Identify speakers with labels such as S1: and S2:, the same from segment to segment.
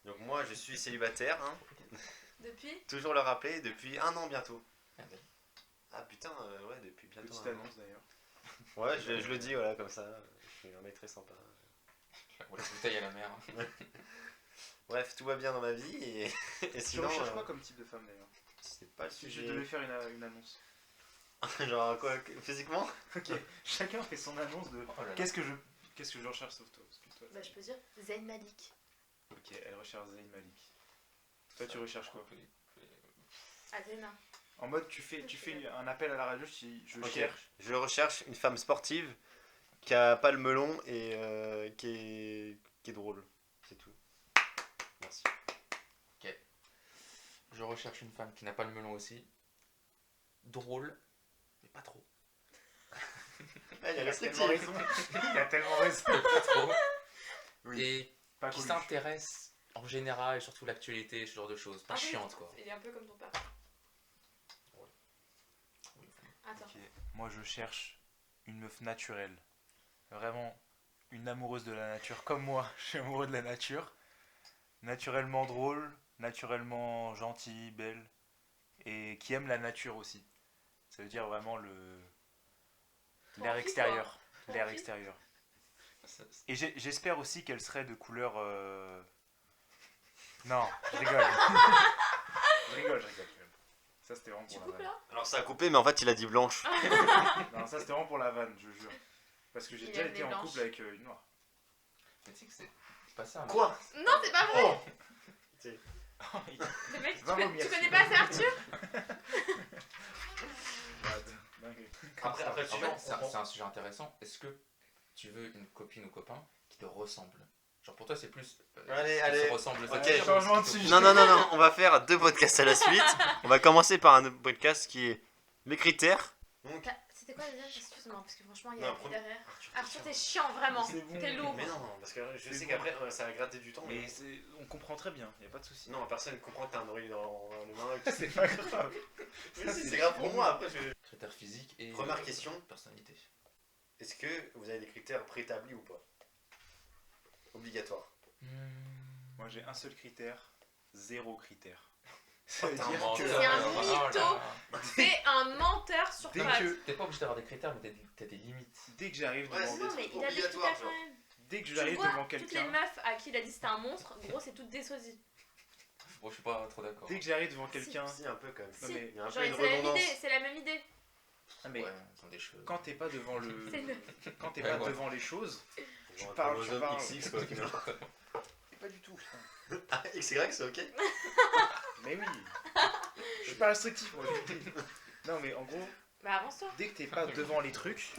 S1: Donc moi, je suis célibataire, hein.
S2: Depuis
S1: Toujours le rappeler, depuis 1 an bientôt.
S3: Merde.
S1: Ah putain, ouais, depuis bientôt
S4: Petite
S1: 1 an.
S4: annonce d'ailleurs.
S1: Ouais, je le dis, voilà, comme ça. Je suis un mec très sympa.
S3: Ou la bouteille à la mer.
S1: Bref, tout va bien dans ma vie et, et
S4: Tu
S1: sinon,
S4: recherches quoi comme type de femme d'ailleurs?
S1: c'est pas le
S4: Si
S1: sujet.
S4: je devais faire une annonce.
S1: Genre quoi, physiquement?
S4: Ok, chacun fait son annonce de
S3: Oh là là.
S4: qu'est-ce que je recherche sauf toi. Parce que toi,
S2: Bah, je peux dire Zayn Malik.
S4: ok, elle recherche Zayn Malik. Toi, tu recherches quoi?
S2: Athéna.
S4: En mode, tu fais un appel à la radio, je
S1: Ok.
S4: cherche.
S1: Je recherche une femme sportive qui a pas le melon et qui est drôle. C'est tout. Merci.
S3: Je recherche une femme qui n'a pas le melon aussi. Drôle, mais pas trop.
S1: Ah, il est
S4: Il a
S1: restrictif.
S4: tellement raison. Il a tellement raison.
S3: Pas trop.
S1: Oui.
S3: Et
S4: Pas
S3: qui
S4: cool.
S3: s'intéresse en général, surtout l'actualité, ce genre de choses. Pas
S2: Ah oui,
S3: chiante quoi.
S2: Il est un peu comme ton père. Attends.
S4: Ok. Moi, je cherche une meuf naturelle. Vraiment, une amoureuse de la nature. Comme moi, je suis amoureux de la nature. Naturellement drôle, naturellement gentille, belle. Et qui aime la nature aussi. Ça veut dire vraiment l'air
S2: Tranquille,
S4: extérieur.
S2: quoi.
S4: L'air
S2: Tranquille.
S4: extérieur. Et j'espère aussi qu'elle serait de couleur... Non, je rigole. je rigole. Ça, c'était vraiment
S2: Tu
S4: pour la
S2: coupes
S4: vanne.
S2: là
S1: Alors ça a coupé, mais en fait il a dit blanche.
S4: Non, ça, c'était vraiment pour la vanne, je jure. Parce que j'ai
S2: Il
S4: déjà
S2: aime
S4: été
S2: les
S4: en
S2: blanches.
S4: couple avec une noire.
S3: Mais tu sais que c'est pas ça.
S1: Quoi?
S2: Non, c'est pas vrai.
S1: Oh.
S2: Le mec,
S4: Va vomir,
S2: tu connais
S4: celui-là.
S2: pas assez Arthur?
S4: Dingue.
S1: Après,
S3: En fait,
S1: suivant,
S3: c'est un sujet intéressant. Est-ce que tu veux une copine ou copain qui te ressemble? Genre pour toi, c'est plus.
S1: Allez,
S3: qui
S1: allez.
S3: se ressemble.
S1: Ok.
S4: Changement de sujet.
S1: Non, on va faire 2 podcasts à la suite. On va commencer par un podcast qui est mes critères. Donc,
S2: C'était quoi déjà? Excuse-moi, parce que franchement, il y
S1: Non,
S2: a
S1: premier-
S2: derrière. Arthur, t'es chiant, vraiment.
S4: C'est bon.
S2: T'es lourd.
S1: mais non, parce que je
S4: C'est
S1: sais
S4: bon.
S1: qu'après ça va gratter du temps.
S4: Mais on comprend très bien, y a pas de souci.
S1: Non, personne ne comprend que t'as un oreille dans le main.
S4: C'est pas grave.
S1: Mais si, c'est grave pour moi. Après,
S3: Critères physiques et.
S1: Première question.
S3: Personnalité.
S1: est-ce que vous avez des critères préétablis ou pas? Obligatoire.
S4: Moi j'ai un seul critère, 0 critère. Ça veut
S1: t'as un
S4: dire
S1: menteur.
S4: que
S2: C'est un
S3: Oh
S2: mytho.
S3: là là.
S2: C'est un menteur sur
S4: dès
S2: pattes.
S4: que,
S3: T'es pas obligé d'avoir des critères, mais t'as des limites.
S4: dès que j'arrive
S1: Ouais,
S4: devant,
S1: c'est-
S2: Non, mais il a des
S1: obligatoire,
S2: critères
S1: genre.
S2: quand même.
S4: dès que
S2: Tu
S4: j'arrive
S2: vois,
S4: devant
S2: toutes les
S4: quelqu'un,
S2: meufs à qui il a dit c'était un monstre, gros, c'est toutes des sosies.
S3: Bon, je suis pas trop d'accord.
S4: dès que j'arrive devant quelqu'un,
S1: Si, un peu quand même.
S4: Non,
S2: Si.
S4: mais
S1: il y a un
S2: Genre,
S1: peu une
S2: c'est la même
S1: redondance.
S2: idée, c'est la même idée.
S4: ah, mais
S3: Ouais, ils ont des cheveux.
S4: quand t'es pas devant le,
S2: C'est le...
S4: quand t'es
S3: Ouais,
S4: pas
S3: ouais.
S4: devant les choses,
S1: Genre un
S4: parles,
S1: chromosome
S4: tu parles.
S1: XX quoi finalement.
S4: c'est pas du tout. putain.
S1: Ah, XY c'est ok?
S4: Mais oui, je suis pas restrictif moi. Je te dis. Non mais en gros,
S2: Bah avance-toi.
S4: dès que t'es pas devant les trucs,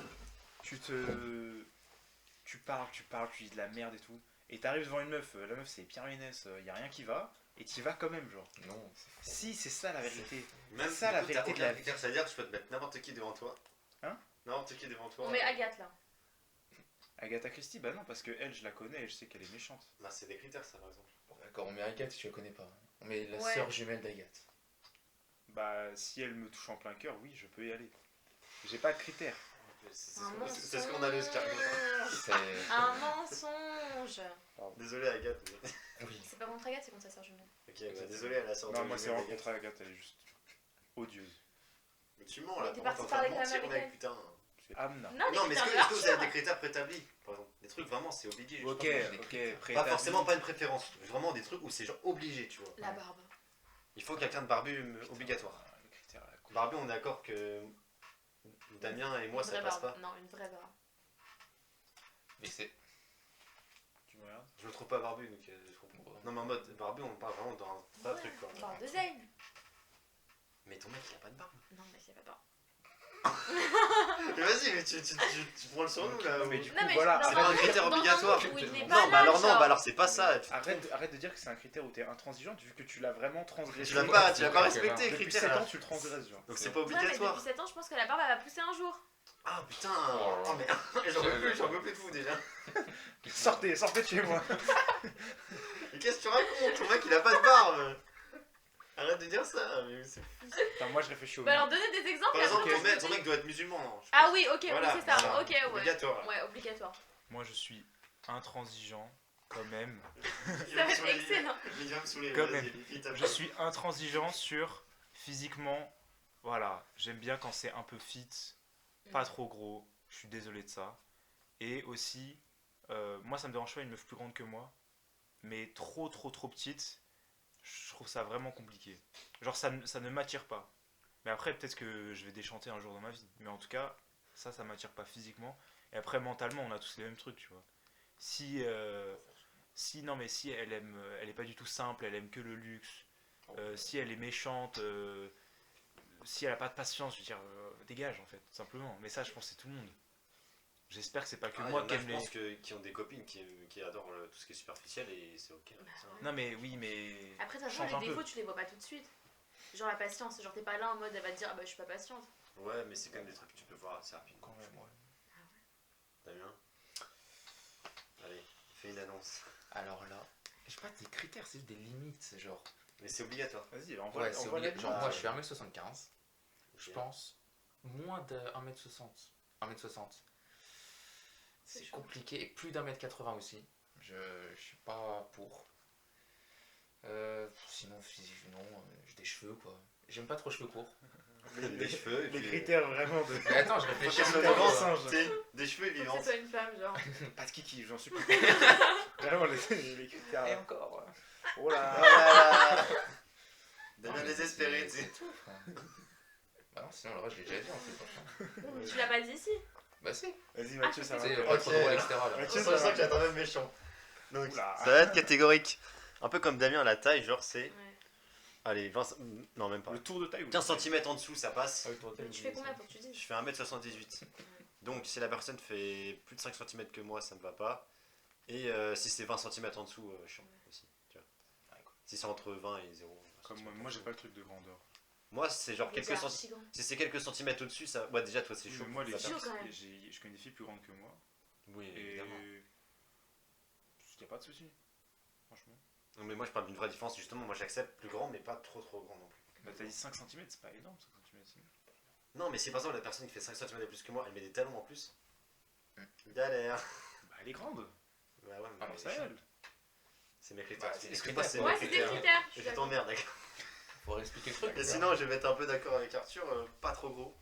S4: tu parles, tu dis de la merde et tout, et t'arrives devant une meuf, la meuf c'est Pierre Ménès, y a rien qui va, et t'y vas quand même genre.
S3: Non, c'est faux.
S4: Si, c'est ça la vérité.
S1: Même
S4: ça, la
S1: du coup, t'as
S4: vérité de
S1: aucun
S4: la
S1: critère, c'est-à-dire que je peux te mettre n'importe qui devant toi.
S4: Hein?
S1: N'importe qui devant toi.
S2: On met Agathe là.
S4: Agatha Christie, bah non, parce que elle, je la connais et je sais qu'elle est méchante.
S1: Bah c'est des critères ça par exemple.
S3: Bon, d'accord, on met Agathe si tu la connais pas. On met la
S2: Ouais.
S3: sœur jumelle d'Agathe.
S4: Bah, si elle me touche en plein cœur, oui, je peux y aller. J'ai pas de critères.
S1: C'est ce qu'on a le escargot.
S3: C'est.
S2: Un mensonge.
S1: Désolé Agathe.
S3: Oui.
S2: C'est pas contre Agathe, c'est contre sa sœur jumelle.
S1: Ok, bah, désolé elle a sorti.
S4: Non, moi c'est rencontré Agathe, elle est juste odieuse.
S1: Mais tu mens là,
S2: T'es
S1: comment
S2: parti
S1: t'es en train de
S2: parler quand même
S1: mentir
S2: avec
S1: mec putain.
S4: C'est Amna.
S1: Non mais est-ce
S2: putain,
S1: que vous avez des critères préétablis par exemple? Des trucs vraiment c'est obligé. je sais
S4: Ok,
S1: pas, moi, j'ai des
S4: ok,
S1: critères. Pas
S4: préétabli.
S1: forcément pas une préférence, vraiment des trucs où c'est genre obligé tu vois.
S2: La barbe.
S1: Il faut quelqu'un de barbu obligatoire.
S4: Ah, le critère à la coupe.
S1: Barbu on est d'accord que Damien et moi
S2: Une
S1: ça
S2: vraie
S1: passe
S2: barbe.
S1: pas.
S2: Non, une vraie barbe.
S3: Mais c'est.
S4: Tu me regardes?
S1: Je me trouve pas barbu donc je comprends pas. Non mais en mode barbu on parle vraiment dans un vrai truc quoi.
S2: Barbe de Zayn.
S1: Mais ton mec il a pas de barbe.
S2: Non, mais c'est pas barbe.
S1: Mais vas-y mais tu prends le sur nous là.
S4: Non, mais
S1: ou-
S4: du coup,
S2: Non, mais
S4: voilà.
S2: dans
S1: c'est pas un
S2: monde-
S1: critère
S2: dans
S1: obligatoire.
S2: monde où il n'est
S1: Non
S2: pas
S1: bah
S2: là,
S1: alors non
S2: genre.
S1: bah alors c'est pas ça.
S4: Arrête de dire que c'est un critère où t'es intransigeante vu que tu l'as vraiment transgressé.
S1: Tu l'as pas respecté les
S4: Depuis
S1: critères
S4: 7
S1: là.
S4: ans, tu le transgresses, genre.
S1: Donc c'est pas
S2: Ouais, mais
S1: obligatoire.
S2: depuis 7 ans, je pense que la barbe elle va pousser un jour.
S1: Ah putain. Oh mais j'en peux plus de vous déjà.
S4: Sortez de chez moi.
S1: Mais qu'est-ce que tu racontes? Ton mec il a pas de barbe. Arrête de dire ça. Mais c'est...
S4: Attends, moi je réfléchis au
S2: Bah
S4: mien.
S2: alors donnez des exemples.
S1: Par
S2: et
S1: exemple
S2: après,
S1: ton
S2: moi, je
S1: mec
S2: te dis.
S1: doit être musulman non? Je
S2: Ah
S1: pense.
S2: oui, ok,
S1: Voilà,
S2: oui c'est ça.
S1: voilà.
S2: Ok, ouais.
S1: Obligatoire.
S2: Ouais, obligatoire.
S4: Moi je suis intransigeant quand même,
S2: Ça va être excellent.
S1: Il vient me saouler.
S4: Quand
S1: vas-y,
S4: même.
S1: vite, après.
S4: je suis intransigeant sur physiquement. Voilà, j'aime bien quand c'est un peu fit, pas trop gros. Je suis désolé de ça. Et aussi, moi ça me dérange pas une meuf plus grande que moi, mais trop petite, je trouve ça vraiment compliqué. Genre ça ne m'attire pas. Mais après peut-être que je vais déchanter un jour dans ma vie. Mais en tout cas, ça m'attire pas physiquement. Et après mentalement, on a tous les mêmes trucs, tu vois. Si non mais si elle est pas du tout simple, elle aime que le luxe. Si elle est méchante, si elle a pas de patience, je veux dire, dégage en fait, tout simplement. Mais ça, je pense que c'est tout le monde. J'espère que c'est pas que
S1: Ah,
S4: moi
S1: y en
S4: qui
S1: a,
S4: aime
S1: je
S4: les.
S1: pense qui ont des copines qui adorent tout ce qui est superficiel et c'est ok.
S2: Bah,
S1: ça.
S2: ouais.
S4: Non mais oui, mais.
S2: Après, de toute façon,
S4: change un
S2: les
S4: peu.
S2: défauts, tu les vois pas tout de suite. Genre la patience, genre t'es pas là en mode elle va te dire ah bah je suis pas patiente.
S1: Ouais, mais c'est quand même des trucs que tu peux voir assez rapidement.
S4: Quand même, ouais.
S1: Damien, allez, fais une annonce.
S3: Alors là, je sais pas des critères, c'est juste des limites, genre.
S1: Mais c'est obligatoire.
S4: Vas-y,
S3: Ouais, c'est obligatoire. Genre, moi je suis 1m75, je
S1: Ok.
S3: pense moins de 1m60. 1m60.
S2: C'est
S3: C'est
S2: chaud.
S3: compliqué, et plus d'1m80 aussi. Je suis pas pour. Sinon, physiquement, j'ai des cheveux quoi. J'aime pas trop cheveux courts.
S1: Des cheveux et
S4: Les
S1: puis-
S4: critères vraiment de.
S3: Mais attends, je réfléchis
S1: Faut
S3: en
S1: qu'elle
S3: même
S1: soit
S3: temps,
S1: vivante,
S3: quoi.
S1: tu sais, des cheveux
S2: Faut que
S1: vivants.
S2: ce soit une femme, genre.
S4: Pas de kiki, j'en suis plus. Vraiment les critères.
S3: Et encore.
S4: Oh là.
S1: Oh là là.
S3: Non,
S1: Damien
S3: mais
S1: désespéré, tu
S3: c'est
S1: sais.
S3: tout, frère. Bah non, sinon le reste je l'ai déjà dit en fait. Franchement.
S2: Tu l'as pas dit ici.
S3: Bah si.
S4: Vas-y Mathieu,
S2: Ah,
S4: ça
S3: Tu
S4: va.
S3: sais,
S1: Ok.
S3: pas trop drôle, etc. là.
S4: Ouais,
S1: Je sens que j'attends même méchant. Donc,
S4: Oula.
S1: ça va être catégorique. Un peu comme Damien, la taille, genre c'est.
S2: Ouais.
S1: Allez, 20. Non, même pas.
S4: Le tour de taille ou
S1: 15 cm en dessous, ça passe.
S3: Ah oui, toi,
S2: Mais tu fais combien pour que tu dises.
S1: Je fais 1m78. Donc, si la personne fait plus de 5 cm que moi, ça me va pas. Et si c'est 20 cm en dessous, chiant aussi. Tu vois. Si c'est entre 20 et 0.
S4: Comme moi j'ai pas le truc de grandeur.
S1: Moi, c'est genre
S2: Mais
S1: quelques
S2: c'est
S1: centimètres.
S2: archi grand.
S1: Si c'est quelques centimètres au-dessus, ça. Ouais, déjà, toi, c'est chaud.
S4: Moi les
S1: Ça
S2: chaud,
S1: passe.
S2: quand même.
S4: je connais des filles plus grandes que moi.
S1: Oui,
S4: Et.
S1: évidemment.
S4: Y a pas de soucis. Franchement.
S1: Non, mais moi, je parle d'une vraie différence. Justement, moi, j'accepte plus grand, mais pas trop grand non plus.
S4: Bah t'as dit 5 cm, c'est pas énorme 5 cm.
S1: Non, mais si par exemple la personne qui fait 5 cm de plus que moi, elle met des talons en plus. Galère.
S4: Bah elle est grande.
S1: Bah ouais,
S4: Ah
S1: mais
S4: bah ça aide.
S1: c'est mes critères.
S3: Bah, c'est les
S1: Excuse-moi,
S3: critères,
S1: c'est
S3: quoi.
S1: mes
S2: Ouais, c'est des
S1: critères.
S2: critères. je
S1: Et
S2: suis
S1: je
S2: d'accord.
S1: t'emmerde, d'accord.
S3: Faut expliquer le truc.
S1: Et sinon, je vais être un peu d'accord avec Arthur, pas trop gros.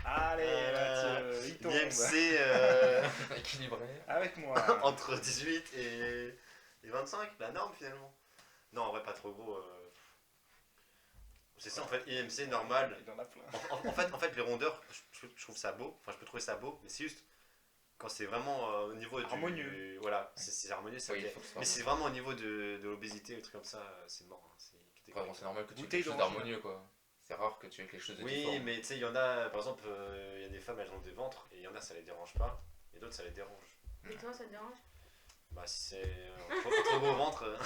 S4: Allez Mathieu, il tombe.
S1: IMC
S3: équilibré.
S4: Avec moi.
S1: entre 18 et 25, la norme finalement. Non, en vrai, pas trop gros. C'est ça en fait, IMC normal.
S4: Il en a plein.
S1: En fait, les rondeurs, je trouve ça beau. Enfin, je peux trouver ça beau, mais c'est juste quand c'est vraiment au niveau du.
S4: Harmonieux.
S1: Voilà, c'est harmonieux, ça
S3: Oui,
S1: ok.
S3: il faut que ce soit
S1: Mais c'est vraiment au niveau de l'obésité, ou des trucs comme ça, c'est mort. Hein, c'est
S3: Après, bon, c'est normal que tu aies
S4: Bouteille
S3: quelque chose
S4: d'orange.
S3: d'harmonieux quoi. C'est rare que tu aies quelque chose de
S1: Oui,
S3: différent.
S1: mais tu sais, il y en a, par exemple, il y a des femmes, elles ont des ventres, et il y en a, ça les dérange pas, et d'autres, ça les dérange.
S2: Mais toi, ça te dérange.
S1: Bah, si c'est un trop gros ventre,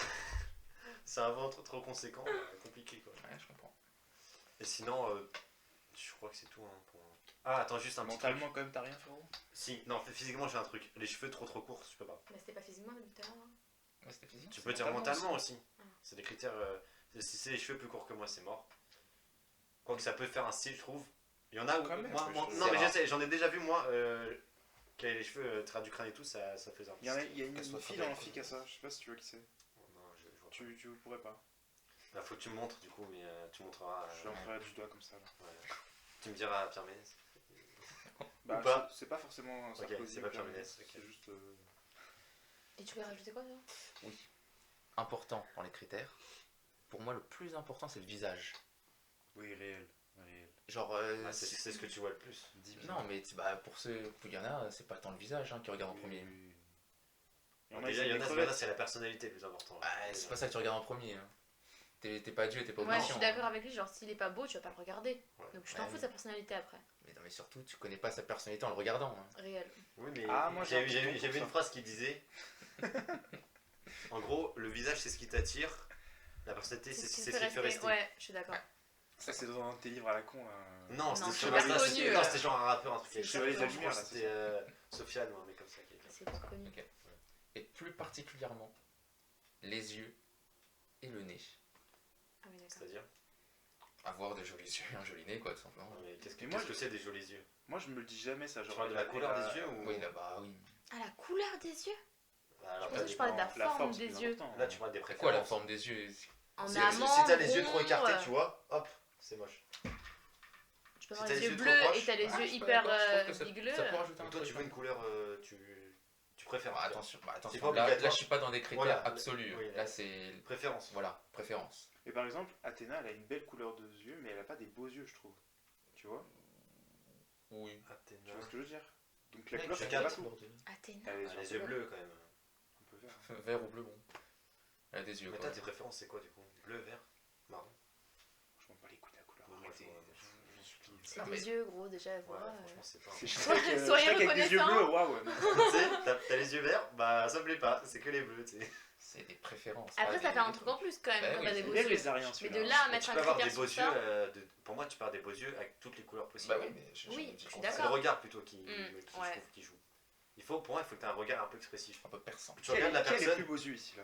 S1: c'est un ventre trop conséquent, compliqué quoi.
S3: Ouais, je comprends.
S1: Et sinon, je crois que c'est tout. Hein, pour... Ah, attends, juste un petit
S4: Mentalement
S1: truc.
S4: quand même t'as rien frérot.
S1: Si, non, physiquement, j'ai un truc. Les cheveux trop courts, je peux pas.
S2: Bah c'était pas physiquement depuis tout à l'heure. Hein.
S3: Ouais, c'était physique.
S1: Tu peux dire
S4: mentalement
S1: mentalement aussi.
S2: Ah.
S1: C'est des critères. Si c'est les cheveux plus courts que moi, c'est mort. Quoique ça peut faire un style, je trouve. Il y en a où.
S4: Quand même,
S1: Moi,
S4: mais
S1: moi-
S4: je-
S1: non,
S3: c'est
S1: mais je
S3: rare.
S1: sais, j'en ai déjà vu moi. Qui avait les cheveux travers du crâne et tout, ça faisait un
S4: Il y a une
S3: Qu'elle soit
S4: fille
S3: très
S4: dans
S3: belle,
S4: l'amphi qui a ça, je sais pas si tu vois qui c'est.
S1: Non, je vois pas.
S4: Tu pourrais pas.
S1: Bah, faut que tu me montres du coup, mais tu montreras.
S4: Je l'enverrai du doigt comme ça là.
S1: Ouais. Tu me diras Pierre Ménès.
S4: Bah,
S1: Ou pas.
S4: c'est pas forcément Sarkozy
S1: c'est pas
S4: ou
S1: Pierre
S4: Pierre
S1: Ménès,
S4: Ménès,
S1: ok.
S4: c'est juste.
S2: Et tu voulais rajouter quoi toi?
S3: Important dans les critères. Pour moi, le plus important, c'est le visage.
S4: Oui, réel.
S3: Genre.
S1: Ah, c'est ce que tu vois le plus.
S3: Non, mais bah, pour ceux. Il y en a, c'est pas tant le visage hein, qui regarde en premier.
S4: Il y en a,
S1: Déjà,
S4: ils
S1: il y
S4: ont
S1: en
S4: des
S1: a,
S4: crevettes.
S1: c'est la personnalité le plus important.
S3: Bah, c'est pas ça que tu regardes en premier. Hein. T'es pas Dieu, t'es pas
S2: Ouais, je
S3: omniscient.
S2: suis d'accord avec lui, genre s'il est pas beau, tu vas pas le regarder.
S1: Ouais.
S2: Donc tu t'en
S3: Ouais,
S2: fous de sa personnalité après.
S3: Mais non, mais surtout, tu connais pas sa personnalité en le regardant. Hein.
S2: Réel.
S1: Oui, mais
S4: Ah, moi, j'ai un petit don pour
S1: j'avais
S4: ça.
S1: une phrase qui disait en gros, le visage c'est ce qui t'attire, la personnalité c'est ce qui te fait rester.
S2: Ouais, je suis d'accord.
S4: Ça, c'est dans un de tes livres à la con là.
S1: Non, c'était
S2: Non,
S1: sur
S2: c'est
S1: Insta,
S2: pas
S1: c'était
S2: connu,
S1: non, c'était genre un rappeur, un truc
S2: C'est
S1: avec ça.
S2: Chevalier de la
S1: Je crois
S4: Lumière,
S1: que
S4: là,
S1: c'était Sofiane ou un mec comme ça qui était.
S2: C'est pas connu.
S3: Ok. Et plus particulièrement, les yeux et le nez.
S2: Ah oui, d'accord.
S1: C'est-à-dire
S3: Avoir de jolis yeux et un joli nez, quoi, tout simplement.
S1: Mais qu'est-ce
S4: Et moi,
S1: que c'est des jolis yeux?
S4: Moi, je me le dis jamais ça.
S1: Tu
S4: Genre,
S1: parles de la couleur des yeux ou
S3: Oui, là-bas, oui.
S2: Ah, la couleur des yeux?
S1: Alors,
S2: pensais que je parlais de la forme
S4: c'est
S2: des
S4: plus
S2: yeux.
S4: important.
S1: là, tu parles des préférences.
S3: Quoi, la forme des yeux?
S2: En
S1: Si,
S2: amande,
S1: si t'as les yeux trop
S2: rond,
S1: écartés, tu vois, hop, c'est moche.
S2: Tu peux
S1: si
S2: avoir
S1: t'as
S2: les
S1: les
S2: yeux
S1: yeux trop
S2: bleus
S1: proches,
S2: et t'as les
S3: Ah,
S2: yeux
S3: je suis pas
S2: hyper
S3: d'accord, je trouve que
S2: bigleux.
S3: ça peut rajouter un
S1: Donc toi,
S3: truc.
S1: tu veux une couleur, tu préfères.
S3: Bah, attention,
S1: C'est
S3: attention.
S1: pas
S3: Là,
S1: obligatoire.
S3: je suis pas dans des critères
S1: Voilà.
S3: absolus.
S1: Oui,
S3: là, c'est.
S1: Préférence.
S3: Voilà, préférence.
S4: Et par exemple, Athéna, elle a une belle couleur de yeux, mais elle a pas des beaux yeux, je trouve. Tu vois?
S3: Oui.
S4: Tu vois ce que je veux dire? Donc la
S3: Mec,
S4: couleur, c'est
S1: chacun
S4: pas
S1: a
S4: tout.
S2: Athéna.
S4: Elle a
S1: Ah, les yeux bleus quand même.
S4: un peu vert.
S3: Vert ou bleu, bon. Elle a des yeux,
S1: Mais
S3: quoi.
S1: toi, tes préférences, c'est quoi du coup? Bleu, vert, marron?
S4: Je m'en bats les couilles de la couleur.
S1: Moi,
S4: Arrêtez.
S1: je supplie.
S2: C'est
S3: Ah,
S2: des
S3: mais-
S2: yeux gros déjà,
S1: Ouais,
S2: voilà.
S1: franchement, c'est pas.
S4: C'est
S2: Soyez
S4: Shrek avec des yeux
S2: reconnaissants.
S4: bleus, waouh!
S1: Tu sais, t'as les yeux verts, bah ça me plaît pas, c'est que les bleus, tu sais.
S3: C'est des préférences.
S2: Après,
S3: pas
S2: ça
S3: des-
S2: fait un truc en plus quand même
S3: Bah
S2: quand
S3: oui,
S2: t'as des
S3: c'est
S2: beaux
S4: Bien
S2: yeux.
S4: les Ariens,
S2: Mais
S4: celui-là.
S2: de là à
S1: Mais
S2: mettre
S1: tu
S2: un
S1: peux avoir des
S2: critère
S1: beaux
S2: sur
S1: yeux,
S2: ça.
S1: pour moi, tu peux avoir des beaux yeux avec toutes les couleurs possibles.
S3: Bah oui, mais
S2: Oui, je suis
S3: comprends.
S2: d'accord.
S1: C'est le regard plutôt qui,
S2: ouais.
S1: je trouve qui joue. Pour moi, il faut que tu aies un regard un peu expressif.
S3: Un peu perçant.
S1: Tu regardes la
S4: Qui a les plus
S1: personne.
S4: beaux yeux ici, là?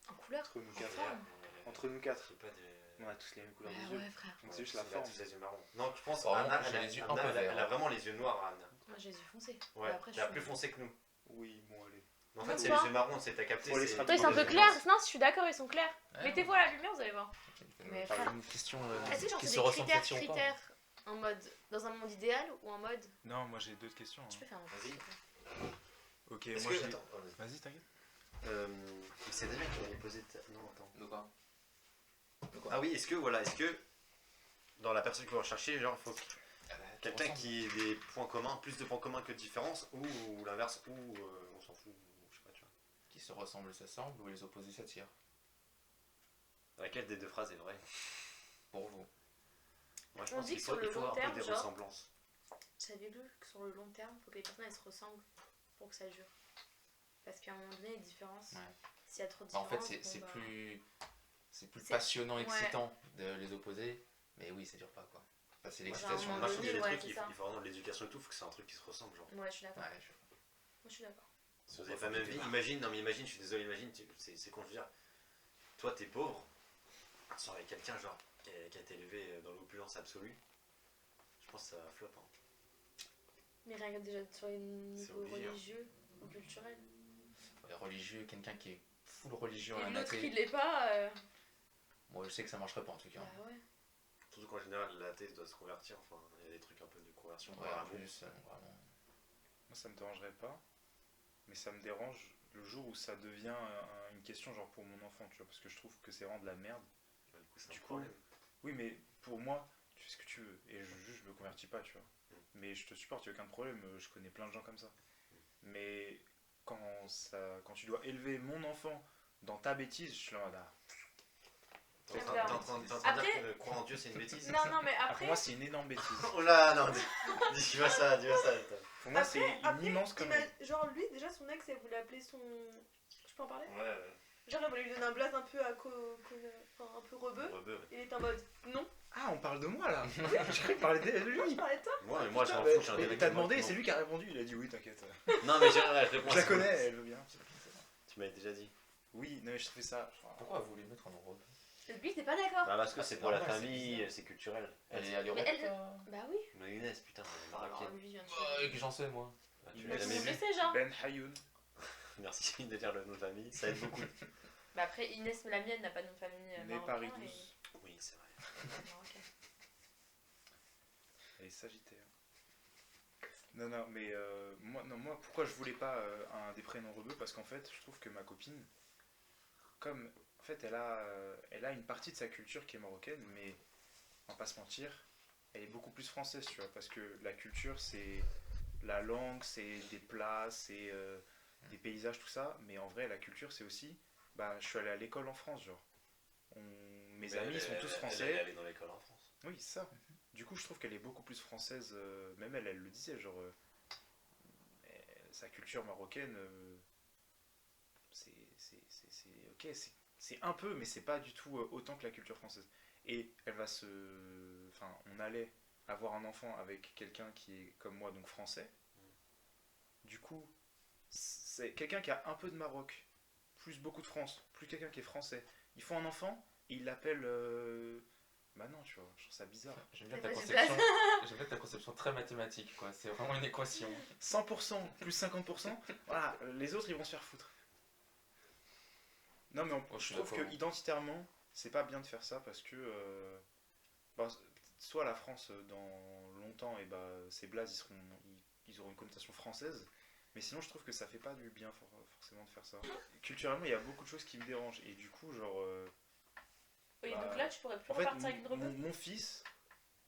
S2: En couleur.
S4: Entre nous
S2: En
S4: quatre.
S2: forme.
S4: Entre nous quatre.
S1: C'est pas des.
S4: On a tous les mêmes couleurs
S2: Bah
S4: de yeux.
S2: ouais, frère.
S4: Donc c'est juste la forme.
S1: Les yeux marrons. Non, je pense
S3: Vraiment,
S1: Anna,
S3: j'ai les yeux un
S1: Anna,
S3: peu
S1: elle a
S3: verts.
S1: vraiment les yeux noirs, Anna.
S2: Moi j'ai les yeux foncés.
S1: Ouais,
S2: Après,
S1: elle a plus foncé que nous.
S4: Oui, bon, allez.
S1: Mais en
S2: Non,
S1: fait, c'est
S2: toi.
S1: les yeux marrons, c'est t'as capté.
S4: Faut les
S1: c'est-
S4: strater.
S2: Toi, ils sont un peu
S1: les yeux
S2: clairs.
S1: marrons.
S2: Non, je suis d'accord, ils sont clairs.
S3: Ouais.
S2: Mettez-vous à la lumière, vous allez voir. Mais
S3: Enfin,
S2: frère,
S3: une question
S2: est-ce que genre
S3: qui
S2: c'est
S3: se
S2: des
S3: ressemble
S2: critères en mode dans un monde idéal ou en mode
S4: Non, moi j'ai d'autres questions.
S2: je peux faire un
S1: Vas-y.
S2: truc.
S4: Ok,
S1: Est-ce
S4: moi
S1: que.
S4: j'ai.
S1: Attends,
S4: Vas-y, t'inquiète.
S1: c'est des mecs qui m'avaient posé. Non, attends.
S3: De quoi
S1: Ah oui, est-ce que dans la personne que vous recherchez, genre, il faut quelqu'un qui ait des points communs, plus de points communs que de différences, ou l'inverse, ou on s'en fout, je sais pas, tu vois.
S3: Qui se ressemblent s'assemblent ou les opposés s'attirent?
S1: Laquelle des deux phrases est vraie?
S3: Pour vous.
S1: Moi, je
S2: On
S1: pense
S2: dit
S1: qu'il
S2: que
S1: faut,
S2: sur le
S1: il faut
S2: long
S1: avoir un peu
S2: terme,
S1: des
S2: genre-
S1: ressemblances.
S2: J'avais lu que sur le long terme, il faut que les personnes elles se ressemblent pour que ça dure. Parce qu'à un moment donné, les différences,
S3: Ouais.
S2: s'il y a trop de
S3: Bah, en
S2: différences,
S3: fait,
S2: bon,
S3: c'est
S2: bah,
S3: c'est plus
S2: C'est-
S3: passionnant,
S2: ouais.
S3: excitant de les opposer, mais oui, ça dure pas quoi. Enfin, c'est
S2: Genre,
S3: l'excitation.
S2: à un moment
S1: Moi, je trouve qu'il y a des
S2: donné,
S1: trucs,
S2: ouais, c'est
S1: il faut vraiment de l'éducation et tout, il faut que c'est un truc qui se ressemble, genre.
S2: Ouais, je suis d'accord.
S3: Ouais,
S2: Moi, je suis d'accord.
S1: Si vous avez pas la même vie, imagine, non mais imagine, je suis désolé, imagine, c'est con, je veux dire, toi t'es pauvre, tu sors avec quelqu'un genre qui a été élevé dans l'opulence absolue, je pense que ça flop. Hein.
S2: Mais rien que déjà sur les niveaux
S1: obligé, hein.
S2: religieux ou culturels.
S3: religieux, quelqu'un qui est full religieux en
S2: Et
S3: un
S2: l'autre,
S3: athée.
S2: il l'est pas.
S3: Moi, je sais que ça marcherait pas en tout cas.
S2: Bah ouais.
S1: Surtout qu'en général, l'athée doit se convertir, enfin, il y a des trucs un peu de conversion.
S3: Ouais,
S1: par
S3: en
S1: amour.
S3: plus, vraiment.
S4: Moi ça me dérangerait pas, mais ça me dérange le jour où ça devient une question genre pour mon enfant, tu vois, parce que je trouve que c'est vraiment de la merde.
S1: Bah, du coup, c'est
S4: Du
S1: un
S4: coup,
S1: problème.
S4: Oui, mais pour moi, tu fais ce que tu veux, et je me convertis pas, tu vois. Mais je te supporte, il n'y a aucun problème, je connais plein de gens comme ça. Mais quand tu dois élever mon enfant dans ta bêtise, je suis là en mode, ah.
S1: T'es en
S2: C'est
S1: train
S2: clair.
S1: t'es en train de dire
S2: Après-
S1: que croire en Dieu c'est une bêtise?
S2: Non, non, mais
S4: Ah, pour
S2: après.
S4: moi, c'est une énorme bêtise.
S1: Oh là, non, dis-moi ça, dis-moi ça. Attends.
S4: Pour moi, c'est une immense connerie.
S5: Genre lui, déjà son ex, elle voulait appeler son... Je peux en parler?
S1: Ouais, ouais.
S5: Genre elle voulait lui donner un blaze un peu à enfin, un peu rebeu.
S1: Rebeu, ouais.
S5: Il était en mode non.
S4: Ah, on parle de moi là. Je croyais parler de
S5: Je
S4: lui.
S5: parlais de toi.
S1: Moi, je m'en
S4: Bah,
S1: fous, j'ai un
S4: mais
S1: direct
S4: t'as
S1: de moi
S4: demandé,
S1: qui
S4: c'est
S1: m'en
S4: lui qui a répondu. Il a dit oui, t'inquiète.
S1: fout. Non, mais j'ai la réponse.
S4: Je la connais, elle veut bien.
S1: Tu m'avais déjà dit.
S4: Oui, non, mais je trouvais ça.
S3: Pourquoi vous voulez mettre en robe?
S2: Lui, il était pas d'accord.
S1: Bah, parce que c'est pour la
S3: normal, c'est
S1: famille,
S3: bizarre.
S1: c'est culturel.
S3: Elle est
S2: Mais elle-
S3: pas...
S2: Bah oui.
S1: Mayonnaise, putain, elle est
S2: Alors,
S1: marocaine.
S2: lui, il vient de
S3: Bah, que j'en sais moi.
S1: Ah, tu
S4: il
S1: l'as
S4: est-
S1: jamais
S2: Je
S1: vu?
S2: sais, genre.
S4: Ben Hayoun.
S1: Merci de dire le nom de famille, ça aide beaucoup.
S2: Bah après, Inès, la mienne, n'a pas de nom de famille
S4: Né
S2: marocain.
S4: Paris
S2: et-
S4: 12.
S1: Oui, c'est vrai.
S2: marocain.
S4: Elle est Sagittaire. Non, non, mais moi, pourquoi je voulais pas des prénoms rebeux? Parce qu'en fait, je trouve que ma copine, comme en fait, elle a une partie de sa culture qui est marocaine, mais on va pas se mentir, elle est beaucoup plus française, tu vois, parce que la culture, c'est la langue, c'est des plats, c'est des paysages, tout ça, mais en vrai, la culture, c'est aussi, bah, je suis allé à l'école en France, genre. Mes
S1: Mais
S4: amis sont tous français.
S1: Elle est dans l'école en France.
S4: Oui, c'est ça. Du coup, je trouve qu'elle est beaucoup plus française. Même elle le disait, genre. Sa culture marocaine, ok, c'est un peu, mais c'est pas du tout autant que la culture française. Et elle va se. Enfin, on allait avoir un enfant avec quelqu'un qui est comme moi, donc français. Du coup, c'est quelqu'un qui a un peu de Maroc, plus beaucoup de France, plus quelqu'un qui est français. Ils font un enfant et ils l'appellent. Bah non, tu vois, je trouve ça bizarre.
S3: J'aime bien
S2: Mais
S3: ta
S2: vas-y,
S3: conception. J'aime bien ta conception très mathématique quoi. C'est vraiment une équation.
S4: 100% plus 50%, voilà, les autres ils vont se faire foutre. Non, mais
S3: je
S4: je
S3: suis
S4: trouve
S3: d'accord.
S4: que identitairement, c'est pas bien de faire ça parce que bah, soit la France dans longtemps et bah ces blazes ils auront une connotation française, mais sinon je trouve que ça fait pas du bien forcément de faire ça. Culturellement, il y a beaucoup de choses qui me dérangent et du coup genre
S5: Oui,
S4: bah,
S5: donc là, tu pourrais plus
S4: en fait
S5: repartir avec une rebelle.
S4: mon fils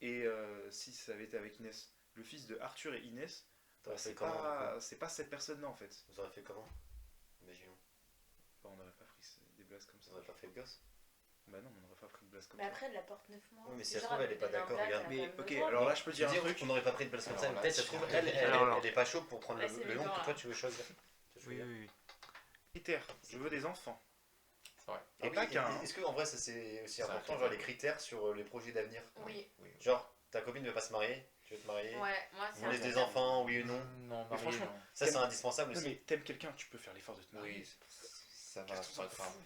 S4: et si ça avait été avec Inès, le fils de Arthur et Inès,
S1: T'aurais
S4: bah,
S1: fait comment, du coup
S4: c'est pas cette personne-là en fait.
S1: Vous aurez fait comment? Imaginons.
S4: Bah, on n'aurait pas pris des blazes comme ça.
S1: Vous aurez pas fait le gosse?
S4: Bah non, on n'aurait pas pris de blazes comme
S2: Mais
S4: ça.
S2: après, elle la porte 9 mois.
S1: Oui, mais si
S2: C'est
S1: ça se
S2: genre,
S1: trouve, elle est pas
S2: donne un
S1: d'accord,
S2: blague,
S1: regarde.
S2: elle a
S4: Mais
S2: pas
S4: ok,
S2: besoin.
S4: alors là je peux
S1: Je
S4: dire
S1: veux
S4: un
S1: dire,
S4: truc.
S1: on n'aurait pas pris de place comme ça,
S3: Alors
S1: mais
S3: là,
S1: peut-être ça se
S3: tu-
S1: trouve,
S4: Alors,
S1: elle est pas chaud pour prendre
S2: Ouais, c'est
S1: le nom
S2: Victor,
S1: que toi
S2: là.
S1: tu veux choisir.
S4: Oui, oui, oui. Critères, je veux des enfants.
S3: C'est vrai.
S4: Et pas qu'un. hein.
S1: Est-ce que en vrai ça c'est aussi
S3: C'est un
S1: important,
S3: critère.
S1: genre les critères sur les projets d'avenir?
S2: Oui.
S3: Oui.
S1: Genre, ta copine ne veut pas se marier, tu veux te marier,
S2: Ouais, moi,
S1: vous
S2: c'est
S1: voulez
S2: un
S1: des
S2: critère.
S1: enfants, oui ou non?
S3: Non,
S4: Mais
S3: marié,
S4: franchement,
S3: non.
S1: Ça c'est indispensable
S4: Non
S1: aussi.
S4: mais t'aimes quelqu'un, tu peux faire l'effort de te marier.
S3: Oui, ça va,
S4: Qu'est-ce
S3: c'est
S4: qu'on
S3: pas
S4: s'en
S3: grave.
S4: fout.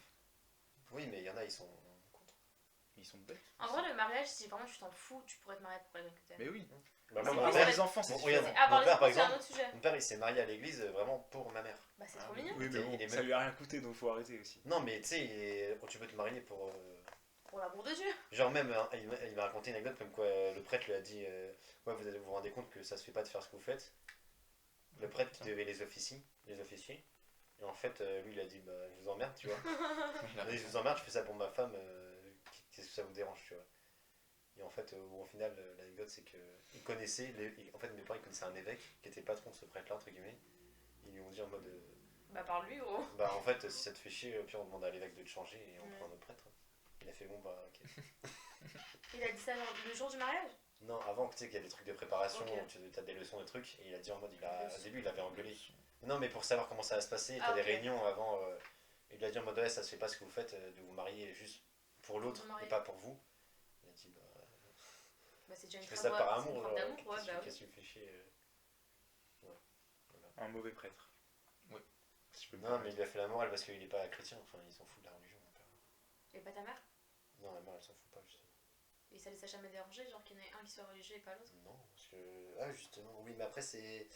S1: Oui, mais il y en a, ils sont contre.
S4: Ils sont bêtes.
S2: En vrai, le mariage, si vraiment tu t'en fous, tu pourrais te marier pour quelqu'un que t'aimes.
S4: Mais oui.
S1: Bah,
S2: C'est
S1: moi, mon
S2: plus
S1: père,
S2: vrai.
S4: Les enfants, c'est
S1: Bon,
S4: différent.
S1: regarde.
S2: C'est avoir
S1: Mon
S2: les
S1: père, par
S2: enfants, c'est un
S1: exemple,
S2: autre sujet.
S1: mon père il s'est marié à l'église vraiment pour ma mère.
S2: Bah, c'est
S3: Ah
S2: trop
S3: oui.
S2: mignon.
S4: Oui, mais bon,
S1: Il est
S4: ça
S1: même-
S4: lui a rien coûté donc faut arrêter aussi.
S1: Non, mais tu sais, tu peux te marier pour.
S2: Pour l'amour de Dieu.
S1: Genre, même, hein, il m'a raconté une anecdote comme quoi le prêtre lui a dit ouais, vous rendez compte que ça se fait pas de faire ce que vous faites. Le prêtre qui devait les officier. Et en fait, lui il a dit bah, je vous emmerde, tu vois. Il a dit je vous emmerde, je fais ça pour ma femme, qu'est-ce que ça vous dérange, tu vois. Et en fait, au final, l'anecdote c'est que il connaissait, en fait, mes parents ils connaissaient un évêque qui était patron de ce prêtre-là, entre guillemets. Ils lui ont dit en mode
S2: Bah, par lui, gros.
S1: bah, en fait, si ça te fait chier, puis on demande à l'évêque de te changer et on
S2: Ouais.
S1: prend un autre prêtre. Il a fait bon, bah, ok.
S2: Il a dit ça genre, le jour du mariage.
S1: Non, avant, tu sais qu'il y a des trucs de préparation,
S2: Ok.
S1: tu as des leçons, des trucs, et il a dit en mode, au début, il avait engueulé. Non, mais pour savoir comment ça va se passer, t'as
S2: Ah,
S1: des
S2: ok.
S1: réunions avant, il a dit en mode, ouais, ça se fait pas ce que vous faites, de vous marier juste pour l'autre
S2: Vous marier.
S1: et pas pour vous. Il a dit, bah,
S2: Bah, c'est déjà
S1: je
S2: une
S1: fais
S2: preuve
S1: ça par
S2: c'est une
S1: amour,
S2: preuve
S1: genre,
S2: d'amour, ouais, bah oui.
S1: qu'est-ce qui me fait chier
S4: Un mauvais prêtre.
S3: Oui.
S4: Si je peux me
S1: Non, mais
S4: permettre.
S1: il a fait la morale parce qu'il est pas chrétien, enfin, il s'en fout de la religion, mon père.
S2: Et pas ta mère.
S1: Non, la mort, elle s'en fout pas, justement.
S2: Et ça les a jamais dérangés, genre qu'il y en ait un qui soit religieux et pas l'autre.
S1: Non, parce que. Ah, justement, oui, mais après, c'est.